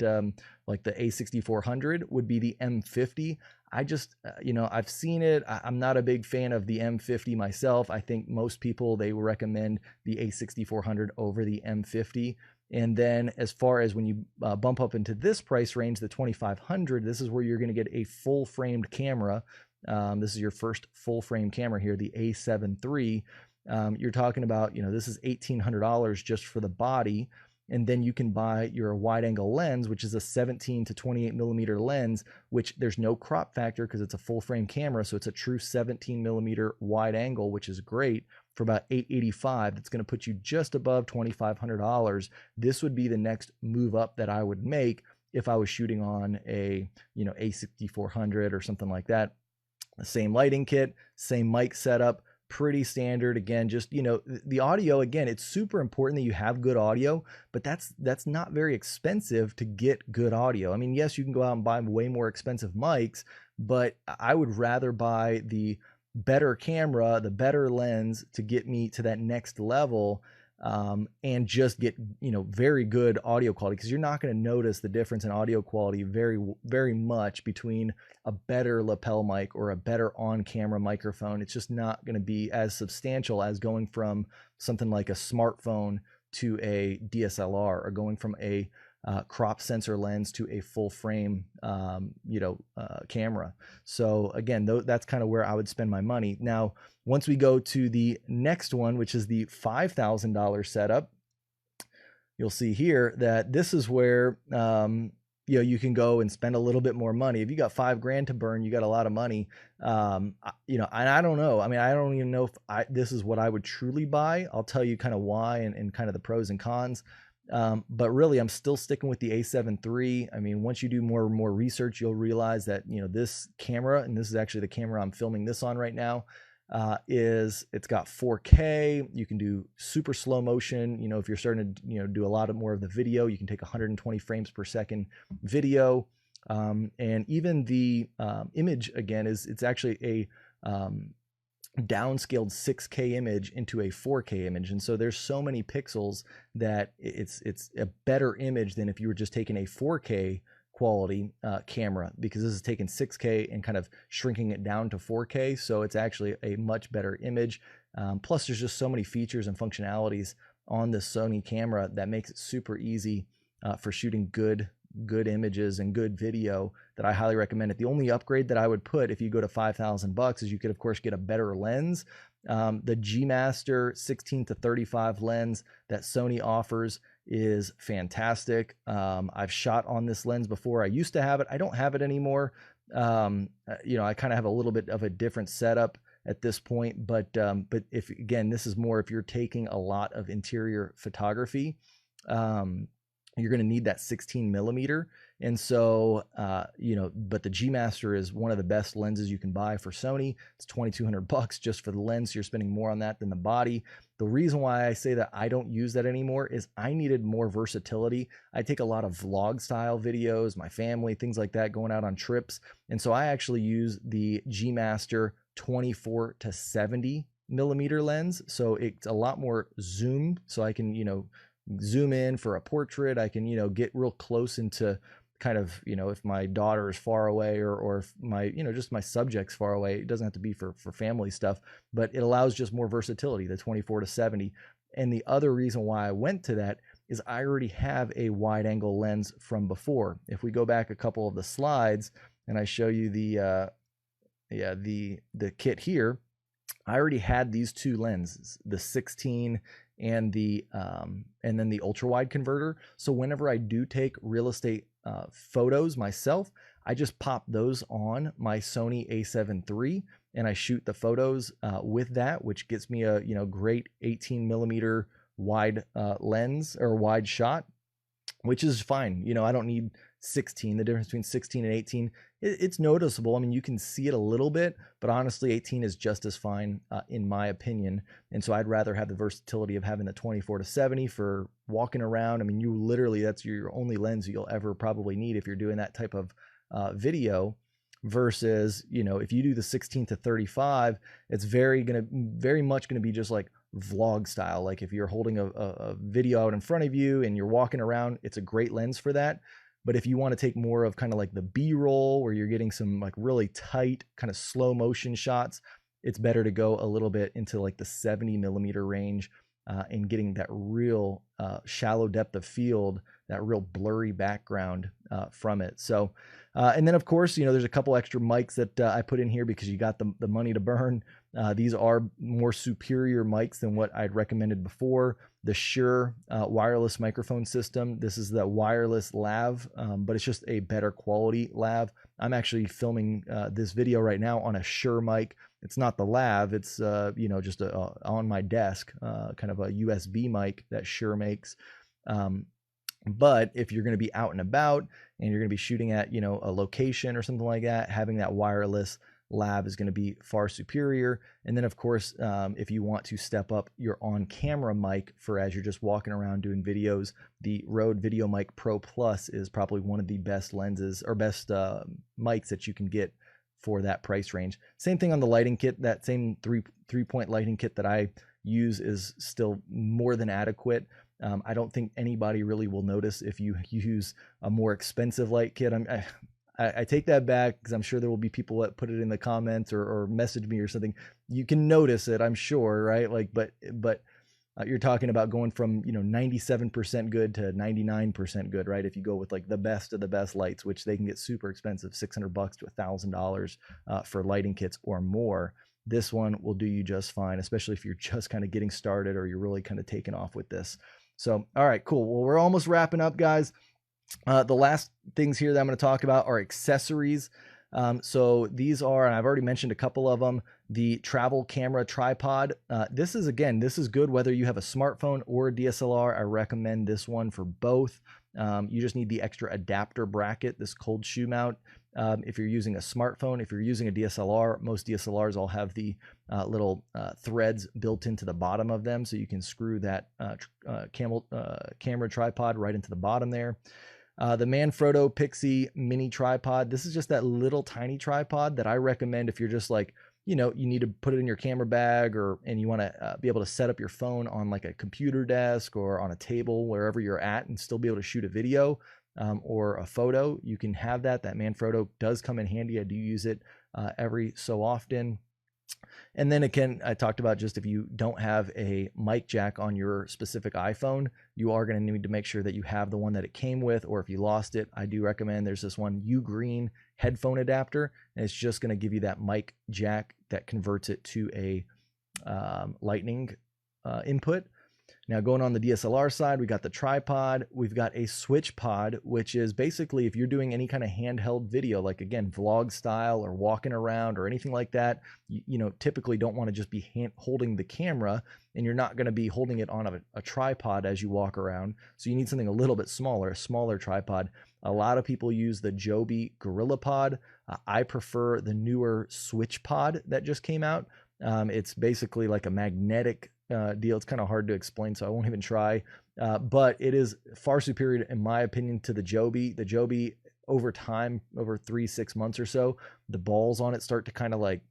like the A6400 would be the M50. I just, I've seen it. I'm not a big fan of the M50 myself. I think most people, they recommend the A6400 over the M50. And then as far as when you bump up into this price range, the 2,500, this is where you're going to get a full framed camera. This is your first full frame camera here, the A7 III. You're talking about, this is $1,800 just for the body. And then you can buy your wide angle lens, which is a 17 to 28 millimeter lens, which there's no crop factor because it's a full frame camera. So it's a true 17 millimeter wide angle, which is great, for about $885. That's going to put you just above $2,500. This would be the next move up that I would make if I was shooting on a, A6400 or something like that. The same lighting kit, same mic setup, pretty standard. Again, just, the audio, again, it's super important that you have good audio, but that's not very expensive to get good audio. I mean, yes, you can go out and buy way more expensive mics, but I would rather buy the better camera, the better lens to get me to that next level, and just get, very good audio quality, because you're not going to notice the difference in audio quality very, very much between a better lapel mic or a better on-camera microphone. It's just not going to be as substantial as going from something like a smartphone to a DSLR, or going from a crop sensor lens to a full frame, camera. So again, that's kind of where I would spend my money. Now, once we go to the next one, which is the $5,000 setup, you'll see here that this is where you know, you can go and spend a little bit more money. If you got $5 grand to burn, you got a lot of money. You know, and I don't know. I mean, I don't even know if this is what I would truly buy. I'll tell you kind of why and kind of the pros and cons. But really, I'm still sticking with the A7 III. I mean, once you do more and more research, you'll realize that, you know, this camera, and this is actually the camera I'm filming this on right now, it's got 4K. You can do super slow motion. You know, if you're starting to, you know, do a lot of more of the video, you can take 120 frames per second video. And even the image, again, it's actually a downscaled 6K image into a 4K image. And so there's so many pixels that it's a better image than if you were just taking a 4K quality camera, because this is taking 6K and kind of shrinking it down to 4K. So it's actually a much better image. Plus there's just so many features and functionalities on this Sony camera that makes it super easy for shooting good images and good video, that I highly recommend it. The only upgrade that I would put if you go to $5,000 is you could of course get a better lens. The G Master 16-35 lens that Sony offers is fantastic. I've shot on this lens before. I used to have it. I don't have it anymore. You know, I kind of have a little bit of a different setup at this point, but if, again, this is more if you're taking a lot of interior photography, you're going to need that 16mm. And so, you know, but the G Master is one of the best lenses you can buy for Sony. It's $2,200 just for the lens. So you're spending more on that than the body. The reason why I say that I don't use that anymore is I needed more versatility. I take a lot of vlog style videos, my family, things like that, going out on trips. And so I actually use the G Master 24-70mm lens. So it's a lot more zoom. So I can, you know, zoom in for a portrait. I can, you know, get real close into kind of, you know, if my daughter is far away, or if my, you know, just my subject's far away. It doesn't have to be for family stuff, but it allows just more versatility, the 24-70. And the other reason why I went to that is I already have a wide angle lens from before. If we go back a couple of the slides and I show you the kit here, I already had these two lenses, the 16 and then the ultra wide converter. So whenever I do take real estate photos myself, I just pop those on my Sony A7 III and I shoot the photos with that, which gets me a, you know, great 18mm wide lens or wide shot, which is fine. You know, I don't need 16. The difference between 16 and 18, it's noticeable. I mean, you can see it a little bit, but honestly, 18 is just as fine in my opinion. And so I'd rather have the versatility of having the 24-70 for walking around. I mean, you literally, that's your only lens you'll ever probably need if you're doing that type of video, versus, you know, if you do the 16-35, it's very much going to be just like vlog style. Like if you're holding a video out in front of you and you're walking around, it's a great lens for that. But if you want to take more of kind of like the B-roll where you're getting some like really tight kind of slow motion shots, it's better to go a little bit into like the 70mm range and getting that real shallow depth of field, that real blurry background from it. So, and then of course, you know, there's a couple extra mics that I put in here because you got the money to burn. These are more superior mics than what I'd recommended before. The Shure wireless microphone system. This is the wireless lav, but it's just a better quality lav. I'm actually filming this video right now on a Shure mic. It's not the lav. It's you know, just on my desk, kind of a USB mic that Shure makes. But if you're going to be out and about and you're going to be shooting at, you know, a location or something like that, having that wireless lav is going to be far superior. And then of course, if you want to step up your on-camera mic for as you're just walking around doing videos, the Rode VideoMic Pro Plus is probably one of the best lenses or best mics that you can get for that price range. Same thing on the lighting kit. That same three-point lighting kit that I use is still more than adequate. I don't think anybody really will notice if you use a more expensive light kit. I take that back because I'm sure there will be people that put it in the comments or message me or something. You can notice it, I'm sure, right? Like, but you're talking about going from, you know, 97% good to 99% good, right? If you go with like the best of the best lights, which they can get super expensive, $600 to $1,000 for lighting kits or more. This one will do you just fine, especially if you're just kind of getting started or you're really kind of taking off with this. So, all right, cool. Well, we're almost wrapping up, guys. The last things here that I'm going to talk about are accessories. So these are, and I've already mentioned a couple of them, the travel camera tripod. This is, again, this is good whether you have a smartphone or a DSLR. I recommend this one for both. You just need the extra adapter bracket, this cold shoe mount. If you're using a smartphone, if you're using a DSLR, most DSLRs all have the little threads built into the bottom of them, so you can screw that camera tripod right into the bottom there. The Manfrotto Pixie mini tripod. This is just that little tiny tripod that I recommend if you're just like, you need to put it in your camera bag, and you want to be able to set up your phone on like a computer desk or on a table, wherever you're at, and still be able to shoot a video or a photo. You can have that. That Manfrotto does come in handy. I do use it every so often. And then again, I talked about just if you don't have a mic jack on your specific iPhone, you are going to need to make sure that you have the one that it came with, or if you lost it, I do recommend there's this one U-Green headphone adapter, and it's just going to give you that mic jack that converts it to a lightning input. Now, going on the DSLR side, we got the tripod. We've got a switch pod, which is basically if you're doing any kind of handheld video, like again, vlog style or walking around or anything like that, you typically don't want to just be holding the camera, and you're not going to be holding it on a tripod as you walk around. So you need something a little bit smaller, a smaller tripod. A lot of people use the Joby Gorilla Pod. I prefer the newer Switch Pod that just came out. It's basically like a magnetic deal. It's kind of hard to explain, so I won't even try. But it is far superior, in my opinion, to the Joby. The Joby, over time, over 3-6 months or so, the balls on it start to kind of like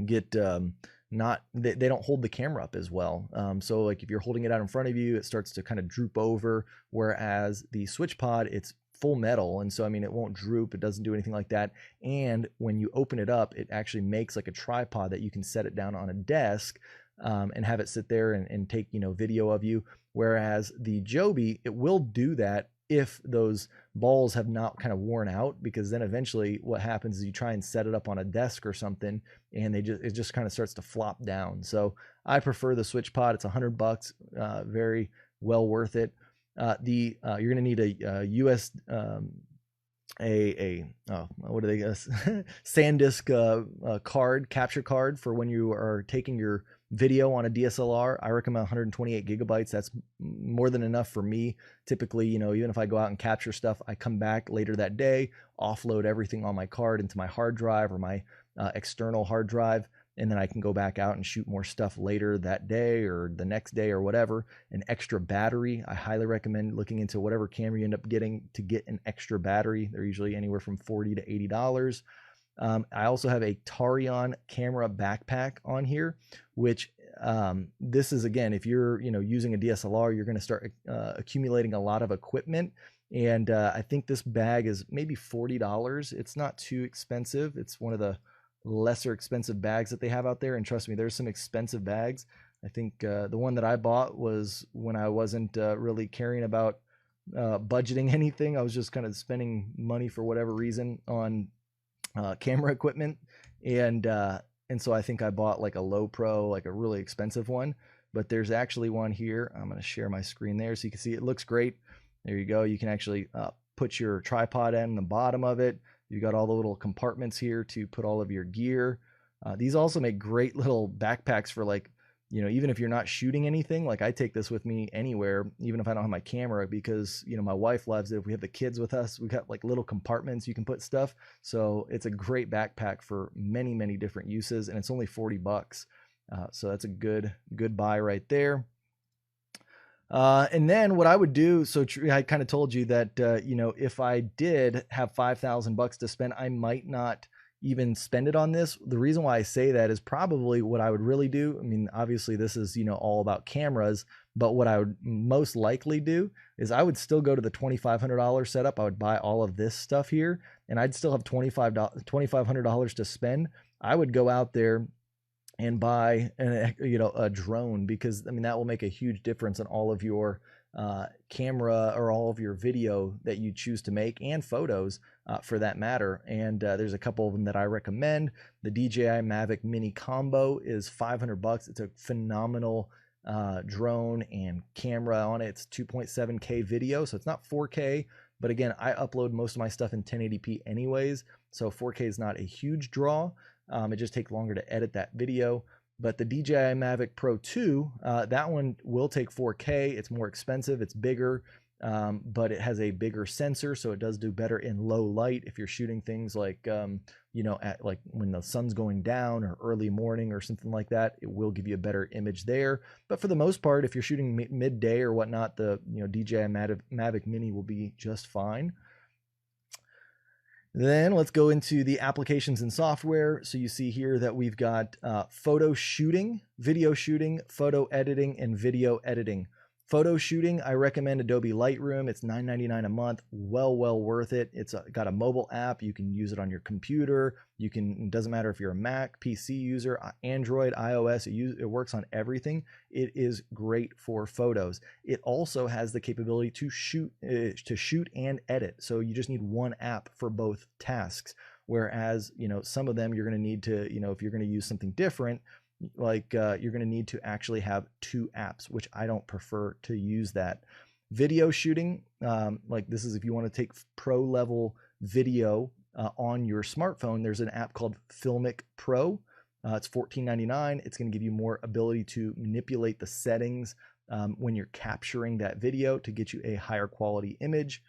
get they don't hold the camera up as well. So like if you're holding it out in front of you, it starts to kind of droop over. Whereas the Switch Pod, it's full metal, and so I mean it won't droop, it doesn't do anything like that. And when you open it up, it actually makes like a tripod that you can set it down on a desk and have it sit there and take video of you. Whereas the Joby, it will do that if those balls have not kind of worn out, because then eventually what happens is you try and set it up on a desk or something, and it just kind of starts to flop down. So I prefer the Switch Pod. It's $100, very well worth it. You're going to need a US what do they guess SanDisk card, capture card, for when you are taking your video on a DSLR. I recommend 128 gigabytes. That's more than enough for me. Typically, even if I go out and capture stuff, I come back later that day, offload everything on my card into my hard drive or my external hard drive, and then I can go back out and shoot more stuff later that day or the next day or whatever. An extra battery, I highly recommend looking into whatever camera you end up getting to get an extra battery. They're usually anywhere from $40 to $80. I also have a Tarion camera backpack on here, which this is, again, if you're using a DSLR, you're going to start accumulating a lot of equipment. And I think this bag is maybe $40. It's not too expensive. It's one of the lesser expensive bags that they have out there. And trust me, there's some expensive bags. I think the one that I bought was when I wasn't really caring about budgeting anything. I was just kind of spending money for whatever reason on camera equipment, and so I think I bought like a low pro, like a really expensive one. But there's actually one here. I'm going to share my screen there so you can see it looks great. There you go. You can actually put your tripod in the bottom of it. You got all the little compartments here to put all of your gear. These also make great little backpacks for, like, even if you're not shooting anything. Like, I take this with me anywhere, even if I don't have my camera, because my wife loves it. If we have the kids with us, we got like little compartments you can put stuff. So it's a great backpack for many, many different uses, and it's only $40. So that's a good buy right there. And then what I would do, so I kind of told you that, if I did have $5,000 to spend, I might not even spend it on this. The reason why I say that is probably what I would really do. I mean, obviously this is, all about cameras, but what I would most likely do is I would still go to the $2,500 setup. I would buy all of this stuff here, and I'd still have $2,500 to spend. I would go out there and buy a drone, because I mean that will make a huge difference in all of your camera or all of your video that you choose to make, and photos for that matter. And there's a couple of them that I recommend. The DJI Mavic Mini Combo is $500. It's a phenomenal drone and camera on it. It's 2.7K video, so it's not 4K, But again, I upload most of my stuff in 1080p anyways, so 4K is not a huge draw. It just takes longer to edit that video. But the DJI Mavic Pro 2, that one will take 4K. It's more expensive, it's bigger, but it has a bigger sensor, so it does do better in low light. If you're shooting things like, you know, at like when the sun's going down or early morning or something like that, it will give you a better image there. But for the most part, if you're shooting midday or whatnot, the DJI Mavic Mini will be just fine. Then let's go into the applications and software. So you see here that we've got photo shooting, video shooting, photo editing, and video editing. Photo shooting, I recommend Adobe Lightroom. It's $9.99 a month, well worth it. It's got a mobile app. You can use it on your computer. You can, it doesn't matter if you're a Mac, PC user, Android, iOS, it works on everything. It is great for photos. It also has the capability to shoot and edit. So you just need one app for both tasks. Whereas, some of them you're going to need to, if you're going to use something different, like you're going to need to actually have two apps, which I don't prefer to use that. Video shooting, like this is if you want to take pro level video on your smartphone, there's an app called Filmic Pro. It's $14.99. It's going to give you more ability to manipulate the settings when you're capturing that video to get you a higher quality image.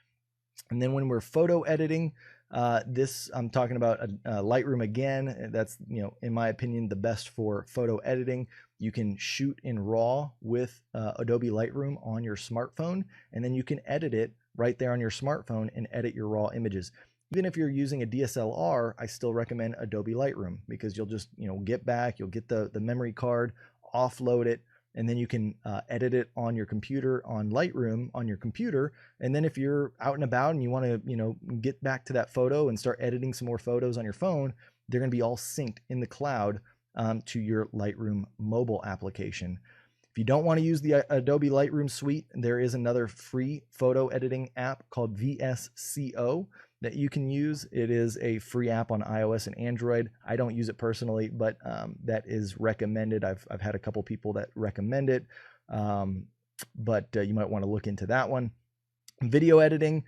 And then when we're photo editing, this I'm talking about Lightroom again. That's, in my opinion, the best for photo editing. You can shoot in RAW with Adobe Lightroom on your smartphone, and then you can edit it right there on your smartphone and edit your RAW images. Even if you're using a DSLR, I still recommend Adobe Lightroom because you'll just, get back, you'll get the memory card, offload it, and then you can edit it on your computer, on Lightroom on your computer. And then if you're out and about and you want to, get back to that photo and start editing some more photos on your phone, they're going to be all synced in the cloud to your Lightroom mobile application. If you don't want to use the Adobe Lightroom suite, there is another free photo editing app called VSCO that you can use. It is a free app on iOS and Android. I don't use it personally, but that is recommended. I've had a couple people that recommend it, but you might want to look into that one. Video editing.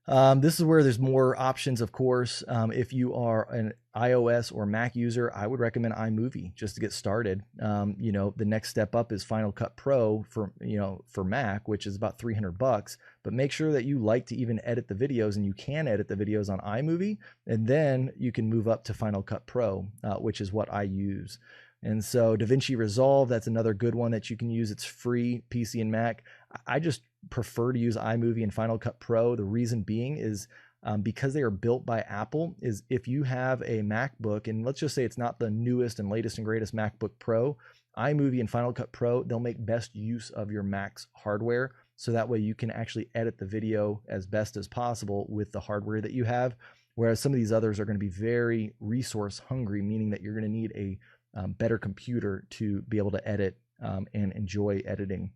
This is where there's more options, of course. If you are an iOS or Mac user, I would recommend iMovie just to get started. The next step up is Final Cut Pro for Mac, which is about $300. But make sure that you like to even edit the videos, and you can edit the videos on iMovie, and then you can move up to Final Cut Pro, which is what I use. And so DaVinci Resolve, that's another good one that you can use. It's free, PC and Mac. I just prefer to use iMovie and Final Cut Pro. The reason being is because they are built by Apple, is if you have a MacBook, and let's just say it's not the newest and latest and greatest MacBook Pro, iMovie and Final Cut Pro, they'll make best use of your Mac's hardware. So that way you can actually edit the video as best as possible with the hardware that you have. Whereas some of these others are going to be very resource hungry, meaning that you're going to need a better computer to be able to edit and enjoy editing.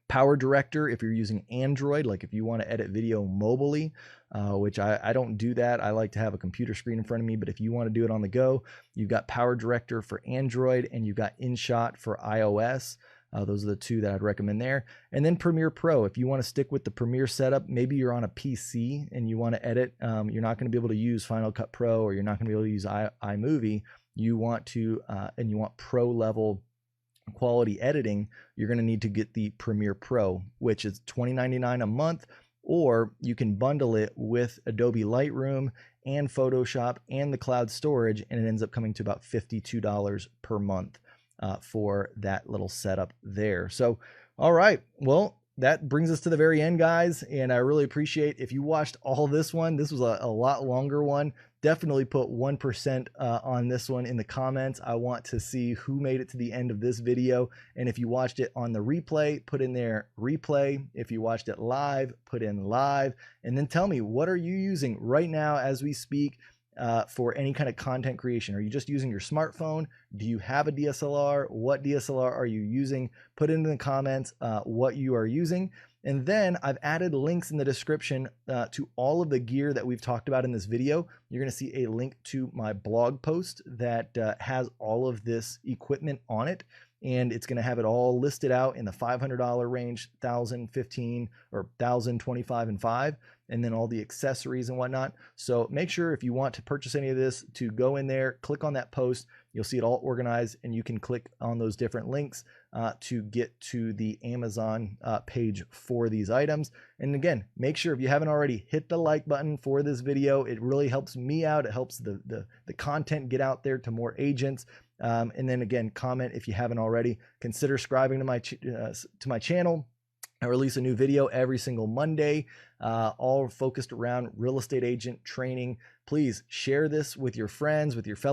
Power Director, if you're using Android, like if you want to edit video mobily, which I don't do that. I like to have a computer screen in front of me, but if you want to do it on the go, you've got Power Director for Android and you've got InShot for iOS. Those are the two that I'd recommend there. And then Premiere Pro, if you want to stick with the Premiere setup, maybe you're on a PC and you want to edit, you're not going to be able to use Final Cut Pro, or you're not going to be able to use iMovie. You want to, and you want pro level quality editing, you're going to need to get the Premiere Pro, which is $20.99 a month, or you can bundle it with Adobe Lightroom and Photoshop and the cloud storage, and it ends up coming to about $52 per month for that little setup there. So, all right, well, that brings us to the very end, guys, and I really appreciate if you watched all this one. This was a lot longer one. Definitely put 1% on this one in the comments. I want to see who made it to the end of this video. And if you watched it on the replay, put in there replay. If you watched it live, put in live. And then tell me, what are you using right now as we speak for any kind of content creation? Are you just using your smartphone? Do you have a DSLR? What DSLR are you using? Put in the comments what you are using. And then I've added links in the description to all of the gear that we've talked about in this video. You're going to see a link to my blog post that has all of this equipment on it. And it's going to have it all listed out in the $500 range, $1,000, $1,500, or $1,000, $25, and $5. and then all the accessories and whatnot. So make sure if you want to purchase any of this to go in there, click on that post. You'll see it all organized, and you can click on those different links to get to the Amazon page for these items. And again, make sure if you haven't already, hit the like button for this video. It really helps me out. It helps the content get out there to more agents. And then again, comment if you haven't already. Consider subscribing to my channel. I release a new video every single Monday, all focused around real estate agent training. Please share this with your friends, with your fellow